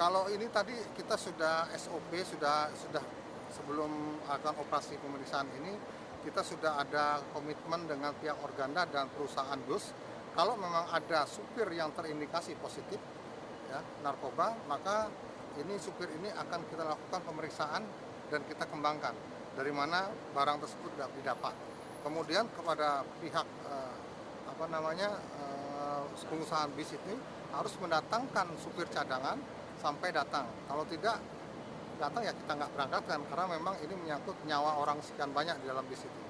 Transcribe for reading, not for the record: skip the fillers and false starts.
Kalau ini tadi kita sudah SOP, sudah sebelum akan operasi pemeriksaan ini, kita sudah ada komitmen dengan pihak Organda dan perusahaan bus. Kalau memang ada supir yang terindikasi positif ya, narkoba, maka ini supir ini akan kita lakukan pemeriksaan dan kita kembangkan dari mana barang tersebut didapat. Kemudian kepada pihak pengusaha bis ini harus mendatangkan supir cadangan sampai datang. Kalau tidak datang ya kita nggak berangkatkan karena memang ini menyangkut nyawa orang sekian banyak di dalam bis itu.